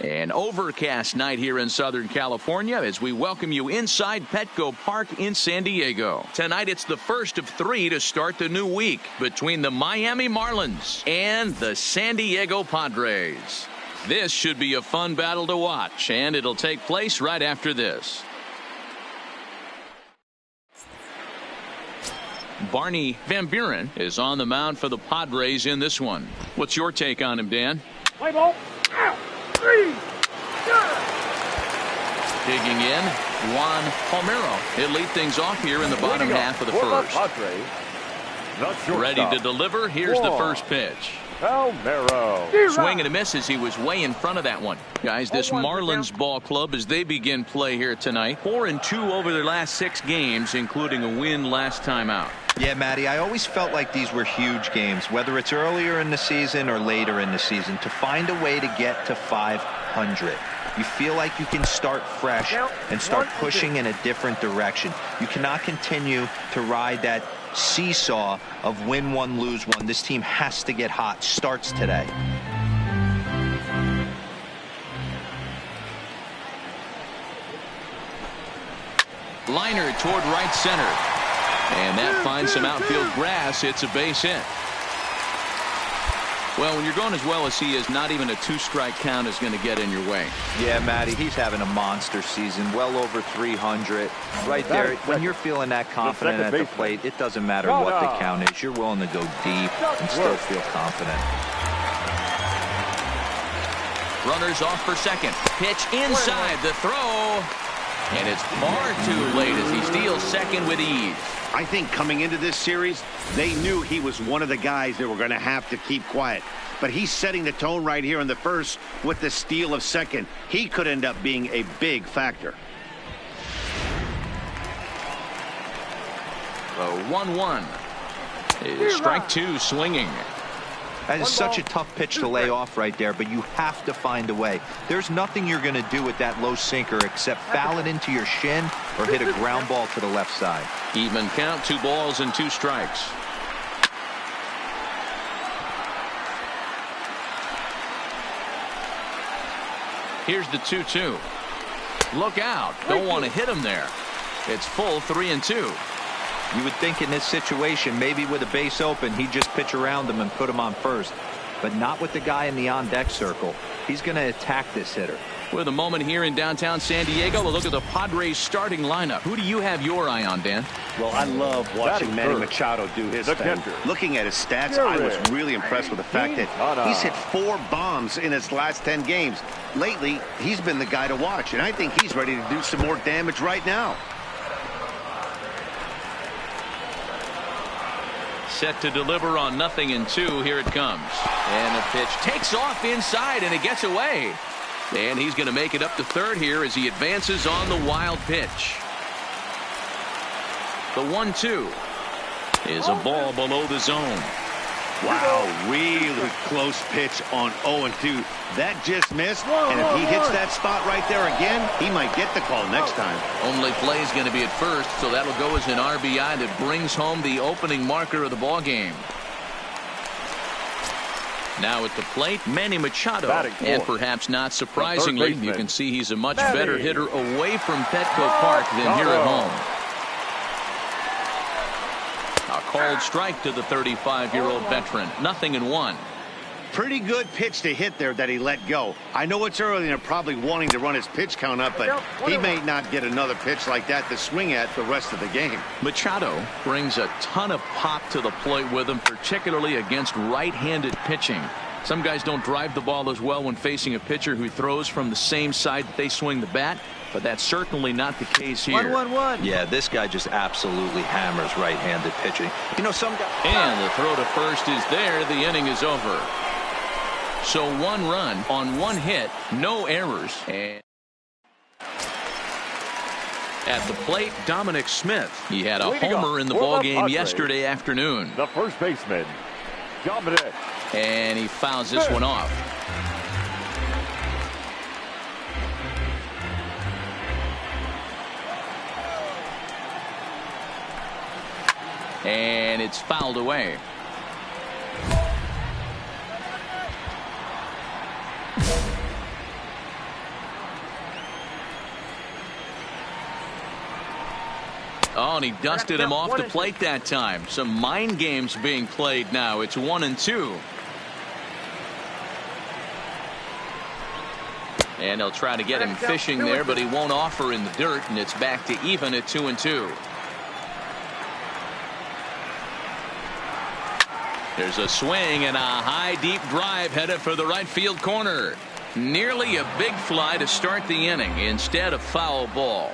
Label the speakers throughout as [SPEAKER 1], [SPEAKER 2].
[SPEAKER 1] An overcast night here in Southern California as we welcome you inside Petco Park in San Diego. Tonight it's the first of 3 to start the new week between the Miami Marlins and the San Diego Padres. This should be a fun battle to watch, and it'll take place right after this. Barney Van Buren is on the mound for the Padres in this one. What's your take on him, Dan?
[SPEAKER 2] Play ball.
[SPEAKER 1] Digging in, Juan Palmeiro. He'll lead things off here in the bottom half of the first. Ready to deliver. Here's the first pitch.
[SPEAKER 2] Palmeiro.
[SPEAKER 1] Swing and a miss as he was way in front of that one. Guys, this Marlins ball club as they begin play here tonight. 4-2 over their last 6 games, including a win last time out.
[SPEAKER 3] Yeah, Matty, I always felt like these were huge games, whether it's earlier in the season or later in the season, to find a way to get to 500. You feel like you can start fresh and start pushing in a different direction. You cannot continue to ride that seesaw of win one, lose one. This team has to get hot. Starts today.
[SPEAKER 1] Liner toward right center. And that finds some outfield grass. It's a base hit. Well, when you're going as well as he is, not even a 2-strike count is going to get in your way.
[SPEAKER 3] Yeah, Matty, he's having a monster season, well over 300. Right there, when you're feeling that confident at the plate, it doesn't matter what the count is. You're willing to go deep and still feel confident.
[SPEAKER 1] Runners off for second. Pitch inside the throw. And it's far too late as he steals second with ease.
[SPEAKER 4] I think coming into this series, they knew he was one of the guys that were going to have to keep quiet. But he's setting the tone right here in the first with the steal of second. He could end up being a big factor.
[SPEAKER 1] 1-1. Strike 2 swinging.
[SPEAKER 3] That is such a tough pitch to lay off right there, but you have to find a way. There's nothing you're going to do with that low sinker except foul it into your shin or hit a ground ball to the left side.
[SPEAKER 1] Even count, 2 balls and 2 strikes. Here's the 2-2. Look out. Don't want to hit him there. It's full 3-2.
[SPEAKER 3] You would think in this situation, maybe with a base open, he'd just pitch around him and put him on first. But not with the guy in the on-deck circle. He's going to attack this hitter.
[SPEAKER 1] With a moment here in downtown San Diego, a look at the Padres starting lineup. Who do you have your eye on, Dan?
[SPEAKER 4] Well, I love watching Manny Machado do his thing. Looking at his stats, I was really impressed with the fact that he's hit 4 bombs in his last 10 games. Lately, he's been the guy to watch, and I think he's ready to do some more damage right now.
[SPEAKER 1] Set to deliver on 0-2. Here it comes. And the pitch takes off inside, and it gets away. And he's going to make it up to third here as he advances on the wild pitch. The 1-2 is a ball below the zone.
[SPEAKER 4] Wow, really close pitch on 0-2. That just missed, and if he hits that spot right there again, he might get the call next time.
[SPEAKER 1] Only play is going to be at first, so that'll go as an RBI that brings home the opening marker of the ball game. Now at the plate, Manny Machado, and perhaps not surprisingly, you can see he's a much better hitter away from Petco Park than here at home. A called strike to the 35-year-old veteran. 0-1.
[SPEAKER 4] Pretty good pitch to hit there that he let go. I know it's early and they're probably wanting to run his pitch count up, but he may not get another pitch like that to swing at the rest of the game.
[SPEAKER 1] Machado brings a ton of pop to the plate with him, particularly against right-handed pitching. Some guys don't drive the ball as well when facing a pitcher who throws from the same side that they swing the bat, but that's certainly not the case here.
[SPEAKER 3] 1-1-1. Yeah, this guy just absolutely hammers right-handed pitching. You know, some guys...
[SPEAKER 1] And the throw to first is there. The inning is over. So 1 run on 1 hit, no errors. And at the plate, Dominic Smith. He had a homer in the ballgame yesterday afternoon.
[SPEAKER 2] The first baseman, Dominic.
[SPEAKER 1] And he fouls this one off. And it's fouled away. Oh, and he dusted him off the plate that time. Some mind games being played now. It's 1-2. And they'll try to get him fishing there, but he won't offer in the dirt, and it's back to even at 2-2. There's a swing and a high deep drive headed for the right field corner. Nearly a big fly to start the inning instead of foul ball.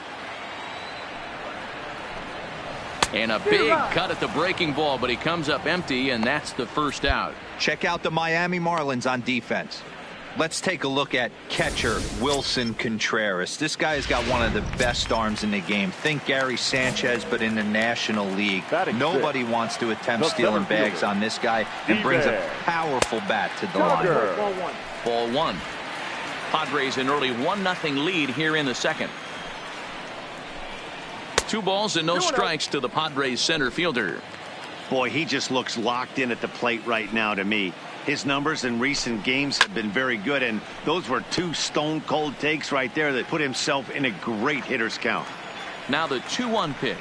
[SPEAKER 1] And a big cut at the breaking ball, but he comes up empty, and that's the first out.
[SPEAKER 3] Check out the Miami Marlins on defense. Let's take a look at catcher Wilson Contreras. This guy's got one of the best arms in the game. Think Gary Sanchez, but in the National League. Nobody wants to attempt stealing bags on this guy, and brings a powerful bat to the line.
[SPEAKER 1] Ball one. Padres an early 1-0 lead here in the second. 2 balls and no strikes to the Padres center fielder.
[SPEAKER 4] Boy, he just looks locked in at the plate right now to me. His numbers in recent games have been very good, and those were 2 stone-cold takes right there that put himself in a great hitter's count.
[SPEAKER 1] Now the 2-1 pitch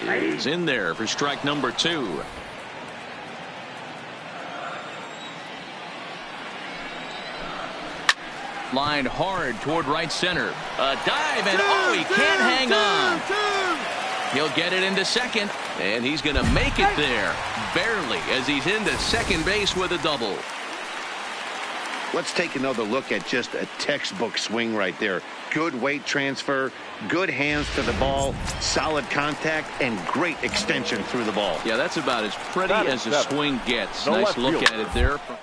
[SPEAKER 1] is in there for strike number 2. Lined hard toward right center. A dive, and oh, he can't hang on. He'll get it into second, and he's going to make it there. Barely, as he's into second base with a double.
[SPEAKER 4] Let's take another look at just a textbook swing right there. Good weight transfer, good hands to the ball, solid contact, and great extension through the ball.
[SPEAKER 1] Yeah, that's about as pretty as a swing gets. Nice look at it there from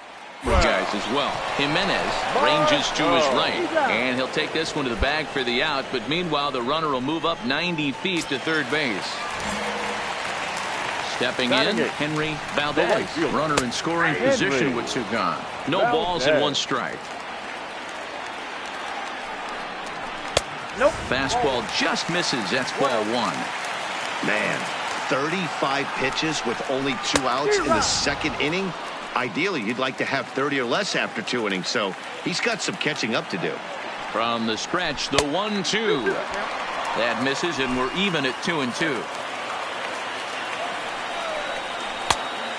[SPEAKER 1] guys as well. Jimenez ranges to his right, and he'll take this one to the bag for the out, but meanwhile the runner will move up 90 feet to third base. Stepping in, Henry Valdez, runner in scoring position with 2 gone. No balls and 1 strike.
[SPEAKER 5] Nope.
[SPEAKER 1] Fastball just misses. That's ball 1.
[SPEAKER 4] Man, 35 pitches with only 2 outs in the second inning. Ideally, you'd like to have 30 or less after 2 innings, so he's got some catching up to do.
[SPEAKER 1] From the stretch, the 1-2. That misses, and we're even at 2-2.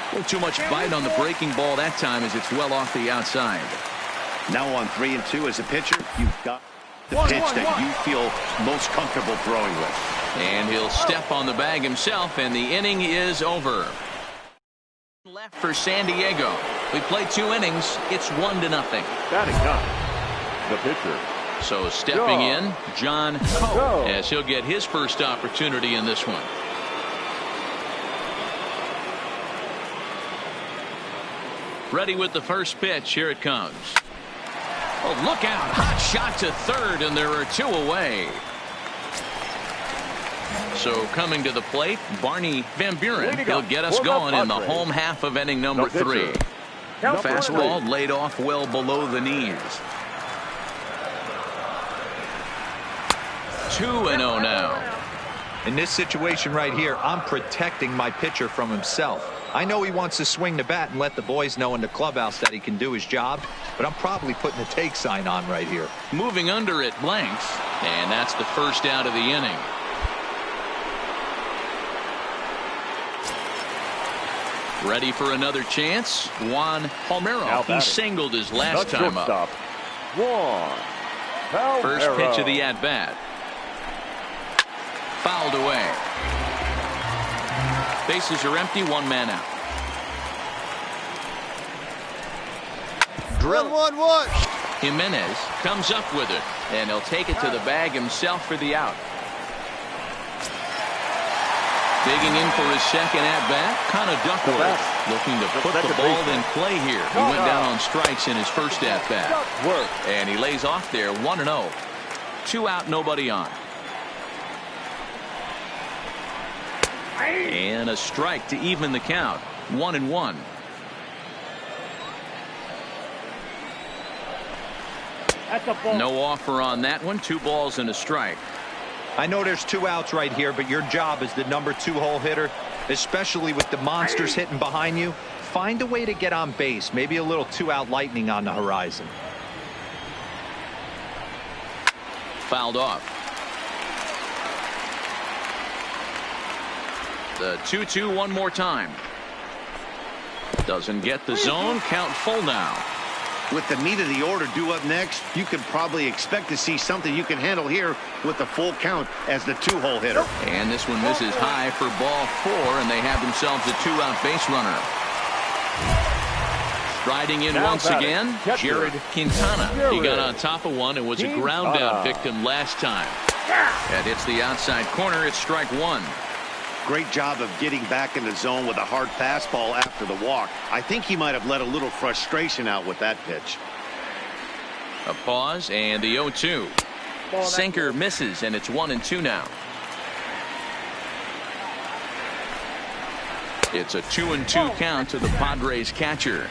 [SPEAKER 1] A little too much bite on the breaking ball that time, as it's well off the outside.
[SPEAKER 4] Now on 3-2 as a pitcher, you've got the pitch that you feel most comfortable throwing with.
[SPEAKER 1] And he'll step on the bag himself, and the inning is over. Left for San Diego. We played 2 innings. It's 1-0.
[SPEAKER 2] Batting up, the pitcher.
[SPEAKER 1] So stepping in, John Coe, as he'll get his first opportunity in this one. Ready with the first pitch. Here it comes. Oh, look out. Hot shot to third, and there are 2 away. So coming to the plate, Barney Van Buren. He'll get us going in the home half of inning number 3. Fastball laid off well below the knees. 2-0 now.
[SPEAKER 3] In this situation right here, I'm protecting my pitcher from himself. I know he wants to swing the bat and let the boys know in the clubhouse that he can do his job, but I'm probably putting a take sign on right here.
[SPEAKER 1] Moving under it blanks, and that's the first out of the inning. Ready for another chance. Juan Palmeiro. He singled his last time up. First pitch of the at-bat. Fouled away. Bases are empty. 1 man out. Drill.
[SPEAKER 5] 1-1.
[SPEAKER 1] Jimenez comes up with it, and he'll take it to the bag himself for the out. Digging in for his second at-bat, Connor Duckworth, looking to put the ball in play here. He went down on strikes in his first at-bat. And he lays off there, 1-0. 2 out, nobody on. And a strike to even the count, 1-1. No offer on that one. 2 balls and a strike.
[SPEAKER 3] I know there's 2 outs right here, but your job as the number 2 hole hitter, especially with the monsters hitting behind you, find a way to get on base. Maybe a little 2-out lightning on the horizon.
[SPEAKER 1] Fouled off. The 2-2 one more time. Doesn't get the zone. Count full now.
[SPEAKER 4] With the meat of the order due up next, you could probably expect to see something you can handle here with the full count as the 2-hole hitter.
[SPEAKER 1] And this one misses high for ball 4, and they have themselves a 2-out base runner. Striding in once again, Jared Quintana. He got on top of one and was a ground out victim last time. That hits the outside corner. It's strike 1.
[SPEAKER 4] Great job of getting back in the zone with a hard fastball after the walk. I think he might have let a little frustration out with that pitch.
[SPEAKER 1] A pause and the 0-2. Sinker misses, and it's 1-2 now. It's a 2-2 count to the Padres catcher.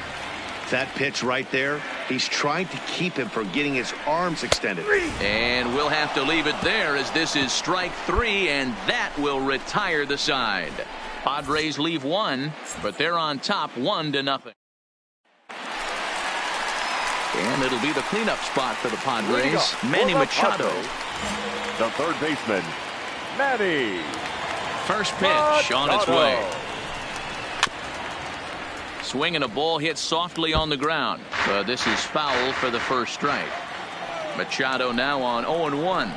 [SPEAKER 4] That pitch right there, he's trying to keep him from getting his arms extended.
[SPEAKER 1] And we'll have to leave it there as this is strike 3, and that will retire the side. Padres leave 1, but they're on top 1-0. And it'll be the cleanup spot for the Padres. Manny Machado.
[SPEAKER 2] The third baseman, Manny.
[SPEAKER 1] First pitch on its way. Swinging a ball hit softly on the ground. This is foul for the first strike. Machado now on 0-1.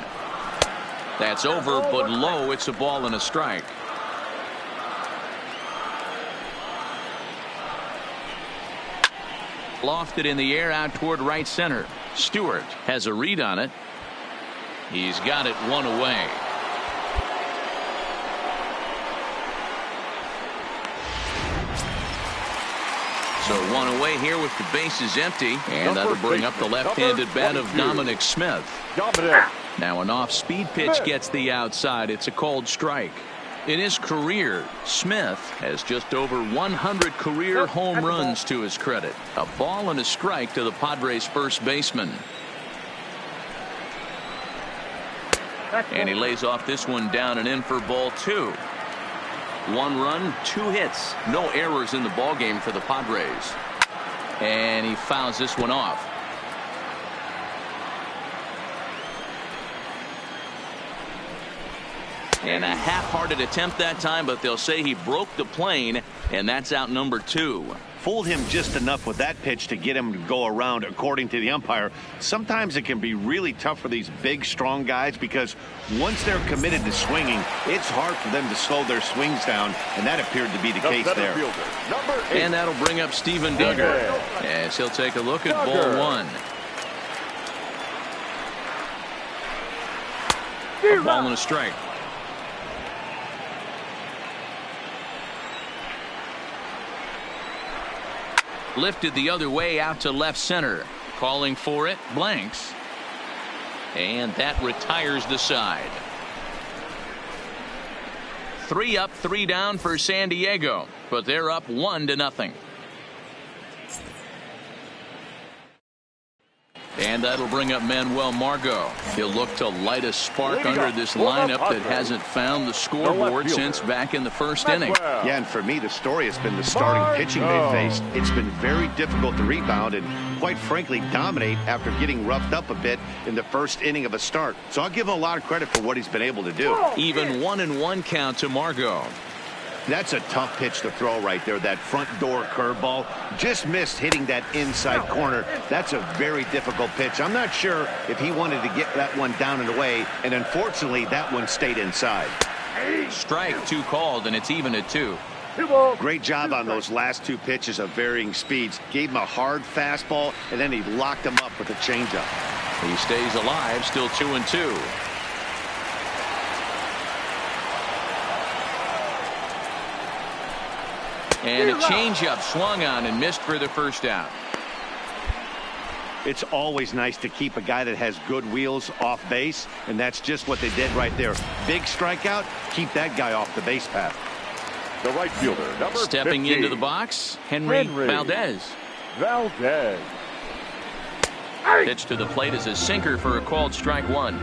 [SPEAKER 1] That's over, but low. It's a ball and a strike. Lofted in the air out toward right center. Stewart has a read on it. He's got it one away. So one away here with the bases empty, and that'll bring up the left-handed bat of Dominic Smith. Now an off-speed pitch gets the outside. It's a called strike. In his career, Smith has just over 100 career home runs to his credit. A ball and a strike to the Padres' first baseman. And he lays off this one down and in for ball 2. 1 run, 2 hits, no errors in the ballgame for the Padres. And he fouls this one off. And a half-hearted attempt that time, but they'll say he broke the plane, and that's out number 2.
[SPEAKER 4] Fooled him just enough with that pitch to get him to go around, according to the umpire. Sometimes it can be really tough for these big, strong guys because once they're committed to swinging, it's hard for them to slow their swings down, and that appeared to be the case there.
[SPEAKER 1] And that'll bring up Steven Duggar as he'll take a look at ball 1. A ball and a strike. Lifted the other way out to left center. Calling for it. Blanks. And that retires the side. 3 up, 3 down for San Diego. But they're up 1-0. And that'll bring up Manuel Margot. He'll look to light a spark under this lineup that hasn't found the scoreboard since back in the first inning.
[SPEAKER 4] Yeah, and for me, the story has been the starting pitching they've faced. It's been very difficult to rebound and, quite frankly, dominate after getting roughed up a bit in the first inning of a start. So I'll give him a lot of credit for what he's been able to do.
[SPEAKER 1] Even 1-1 count to Margot.
[SPEAKER 4] That's a tough pitch to throw right there. That front door curveball just missed hitting that inside corner. That's a very difficult pitch. I'm not sure if he wanted to get that one down and away, and unfortunately that one stayed inside.
[SPEAKER 1] Strike 2 called, and it's even at 2.
[SPEAKER 4] Great job on those last 2 pitches of varying speeds. Gave him a hard fastball, and then he locked him up with a changeup.
[SPEAKER 1] He stays alive, still 2-2. And a changeup swung on and missed for the first out.
[SPEAKER 4] It's always nice to keep a guy that has good wheels off base, and that's just what they did right there. Big strikeout, keep that guy off the base path.
[SPEAKER 2] The right fielder, number
[SPEAKER 1] stepping
[SPEAKER 2] 15.
[SPEAKER 1] into the box, Henry Valdez. Pitch to the plate is a sinker for a called strike 1.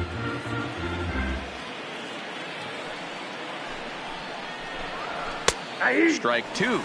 [SPEAKER 1] Strike 2.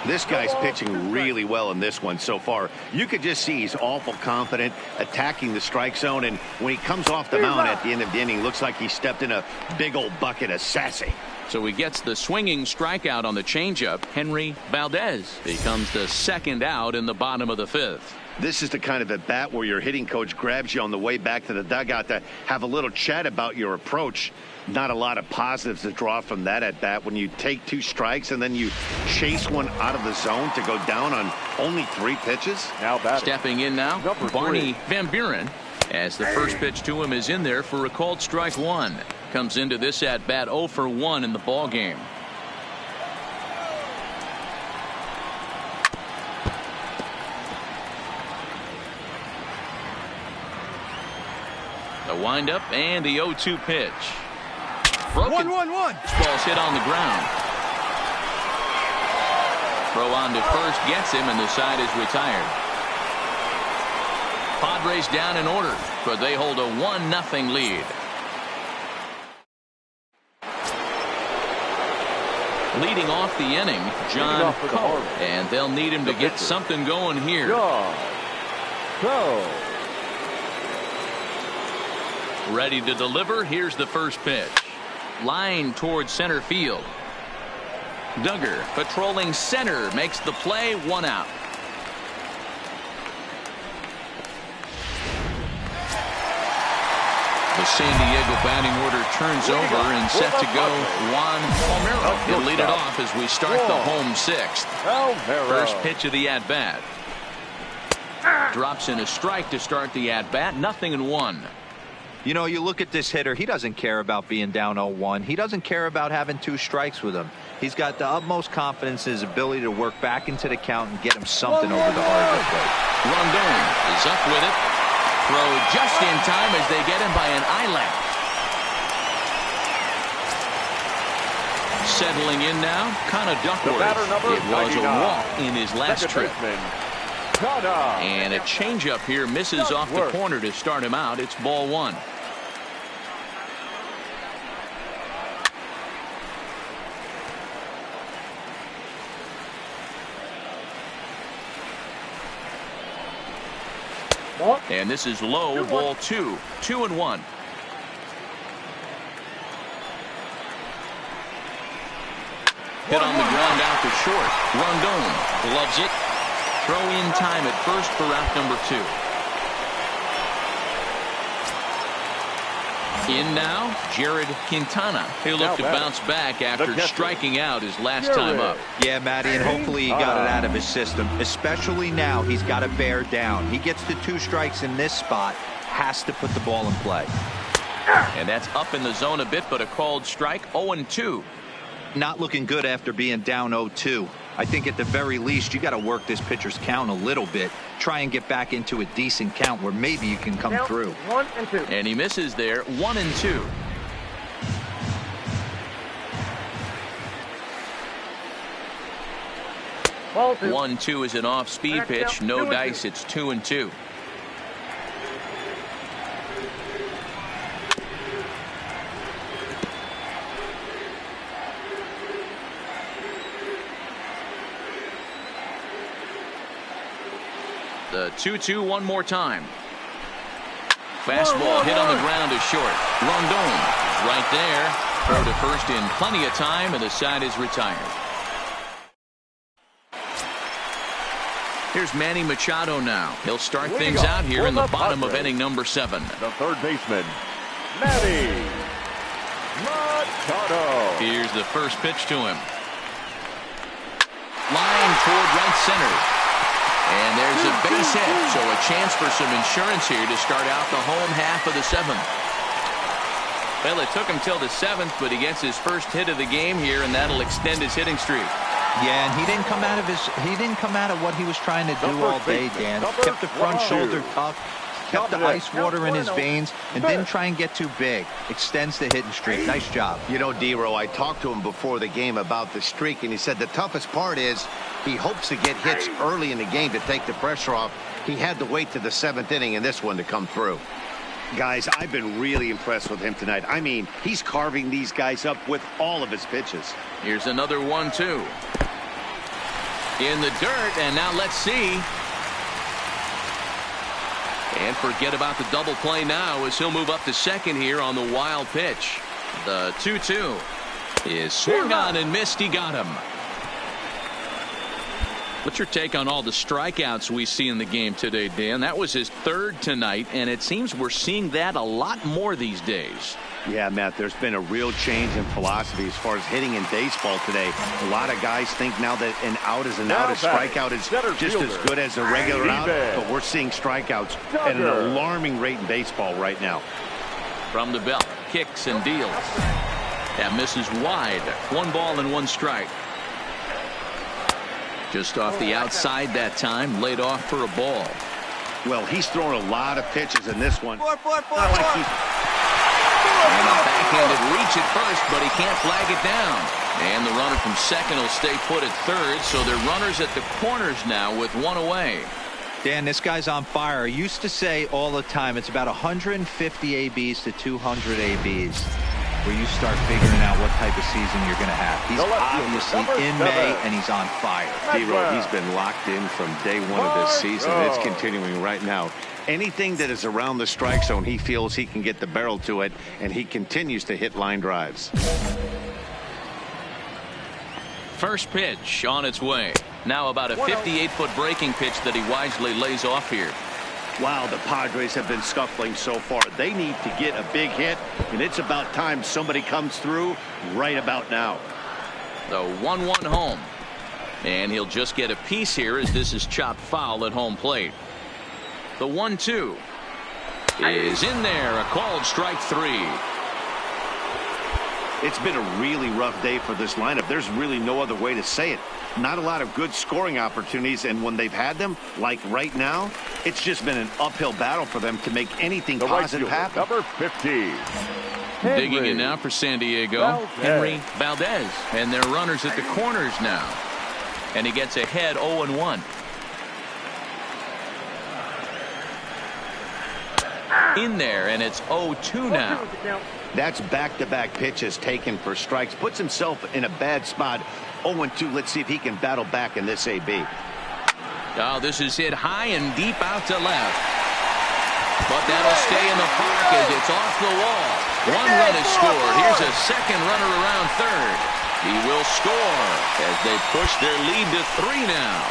[SPEAKER 4] This guy's pitching really well in this one so far. You could just see he's awful confident attacking the strike zone, and when he comes off the mound at the end of the inning, looks like he stepped in a big old bucket of sassy.
[SPEAKER 1] So he gets the swinging strikeout on the changeup. Henry Valdez becomes the second out in the bottom of the 5th.
[SPEAKER 4] This is the kind of at bat where your hitting coach grabs you on the way back to the dugout to have a little chat about your approach. Not a lot of positives to draw from that at bat when you take 2 strikes and then you chase one out of the zone to go down on only 3 pitches.
[SPEAKER 2] Now batting.
[SPEAKER 1] Stepping in now, Barney Van Buren, as the first pitch to him is in there for a called strike 1. Comes into this at bat 0 for 1 in the ball game. The windup and the 0-2 pitch. Broken.
[SPEAKER 5] 1-1-1.
[SPEAKER 1] This ball's hit on the ground. Throw on to first gets him, and the side is retired. Padres down in order, but they hold a 1-0 lead. Leading off the inning, John Coe, and they'll need him to get something going here.
[SPEAKER 2] John Coe.
[SPEAKER 1] Ready to deliver. Here's the first pitch. Line towards center field. Duggar patrolling center makes the play. 1 out. The San Diego batting order turns over and set to go. Juan Palmeiro. He'll lead it off as we start the home 6th. First pitch of the at-bat. Drops in a strike to start the at-bat. 0-1.
[SPEAKER 3] You know, you look at this hitter, he doesn't care about being down 0-1. He doesn't care about having 2 strikes with him. He's got the utmost confidence in his ability to work back into the count and get him something over the heart of the plate.
[SPEAKER 1] Rondon is up with it. Throw just in time as they get him by an eyelash. Settling in now, Connor Duckworth. It was a walk in his last trip. And a changeup here misses off the corner to start him out. It's ball 1. And this is low, ball 2. 2-1. Hit on the ground out to short. Rondon gloves it. Throw in time at first for out number 2. In now, Jared Quintana. He'll look to bounce back after striking out his last time up.
[SPEAKER 3] Yeah, Matty, and hopefully he got it out of his system. Especially now, he's got to bear down. He gets the 2 strikes in this spot, has to put the ball in play.
[SPEAKER 1] And that's up in the zone a bit, but a called strike. 0-2.
[SPEAKER 3] Not looking good after being down 0-2. I think at the very least you got to work this pitcher's count a little bit. Try and get back into a decent count where maybe you can come through.
[SPEAKER 5] 1-2.
[SPEAKER 1] And he misses there. 1-2.
[SPEAKER 5] Ball 2.
[SPEAKER 1] 1-2 is an off-speed pitch. No dice. It's 2-2. The 2-2 one more time. Fastball hit on the ground is short. Rondon right there. Throw to first in plenty of time, and the side is retired. Here's Manny Machado now. He'll start things out here in the bottom of inning number 7.
[SPEAKER 2] The third baseman, Manny Machado.
[SPEAKER 1] Here's the first pitch to him. Line toward right center. And there's a base hit, so a chance for some insurance here to start out the home half of the 7th. Well, it took him till the 7th, but he gets his first hit of the game here, and that'll extend his hitting streak.
[SPEAKER 3] Yeah, and he didn't come out of what he was trying to do all day, Dan. Kept the front shoulder tucked, kept the ice water in his veins, and didn't try and get too big. Extends the hitting streak. Nice job.
[SPEAKER 4] You know, D-Row, I talked to him before the game about the streak, and he said the toughest part is he hopes to get hits early in the game to take the pressure off. He had to wait to the 7th inning in this one to come through. Guys, I've been really impressed with him tonight. I mean, he's carving these guys up with all of his pitches.
[SPEAKER 1] Here's another 1-2. In the dirt, and now let's see. And forget about the double play now as he'll move up to second here on the wild pitch. The 2-2. is swung on and missed. He got him. What's your take on all the strikeouts we see in the game today, Dan? That was his third tonight, and it seems we're seeing that a lot more these days.
[SPEAKER 4] Yeah, Matt, there's been a real change in philosophy as far as hitting in baseball today. A lot of guys think now that an out is an out, a strikeout is just as good as a regular out, but we're seeing strikeouts at an alarming rate in baseball right now.
[SPEAKER 1] From the belt, kicks and deals. That misses wide. 1 ball and 1 strike. Just off the outside that time, laid off for a ball.
[SPEAKER 4] Well, he's thrown a lot of pitches in this one.
[SPEAKER 5] Four.
[SPEAKER 1] And a backhanded reach at first, but he can't flag it down. And the runner from second will stay put at third, so they're runners at the corners now with 1 away.
[SPEAKER 3] Dan, this guy's on fire. I used to say all the time it's about 150 ABs to 200 ABs where you start figuring out what type of season you're going to have. He's obviously in May, and he's on fire.
[SPEAKER 4] D-Roll, he's been locked in from day 1 of this season. It's continuing right now. Anything that is around the strike zone, he feels he can get the barrel to it, and he continues to hit line drives.
[SPEAKER 1] First pitch on its way. Now about a 58-foot breaking pitch that he wisely lays off here.
[SPEAKER 4] Wow, the Padres have been scuffling so far. They need to get a big hit, and it's about time somebody comes through right about now.
[SPEAKER 1] The 1-1 home. And he'll just get a piece here as this is chopped foul at home plate. The 1-2 is in there. A called strike 3.
[SPEAKER 4] It's been a really rough day for this lineup. There's really no other way to say it. Not a lot of good scoring opportunities, and when they've had them, like right now, it's just been an uphill battle for them to make anything positive happen.
[SPEAKER 2] Number 50.
[SPEAKER 1] Digging in now for San Diego, Henry Valdez. And they're runners at the corners now. And he gets ahead 0-1. In there, and it's 0-2 now.
[SPEAKER 4] That's back-to-back pitches taken for strikes. Puts himself in a bad spot. 0-2. Let's see if he can battle back in this AB.
[SPEAKER 1] Oh, this is hit high and deep out to left. But that'll stay in the park as it's off the wall. 1 run is scored. Here's a second runner around third. He will score as they push their lead to 3 now.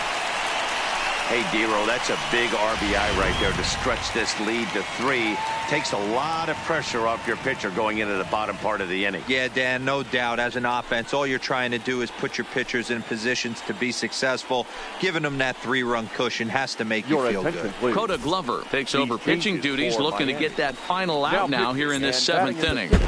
[SPEAKER 4] Hey, D-Roll, that's a big RBI right there to stretch this lead to 3. Takes a lot of pressure off your pitcher going into the bottom part of the inning.
[SPEAKER 3] Yeah, Dan, no doubt. As an offense, all you're trying to do is put your pitchers in positions to be successful. Giving them that 3-run cushion has to make you feel good.
[SPEAKER 2] Please.
[SPEAKER 1] Coda Glover takes over pitching duties, looking to get that final out now here in this 7th inning.
[SPEAKER 4] Always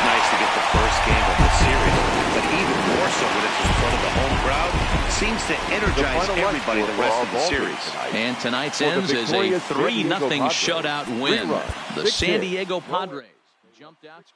[SPEAKER 4] nice to get the first game of the series, but even more so when it's in front of the home crowd. Seems to energize everybody the rest of the series.
[SPEAKER 1] And tonight's ends as a 3-0 shutout win. The San Diego Padres jumped out.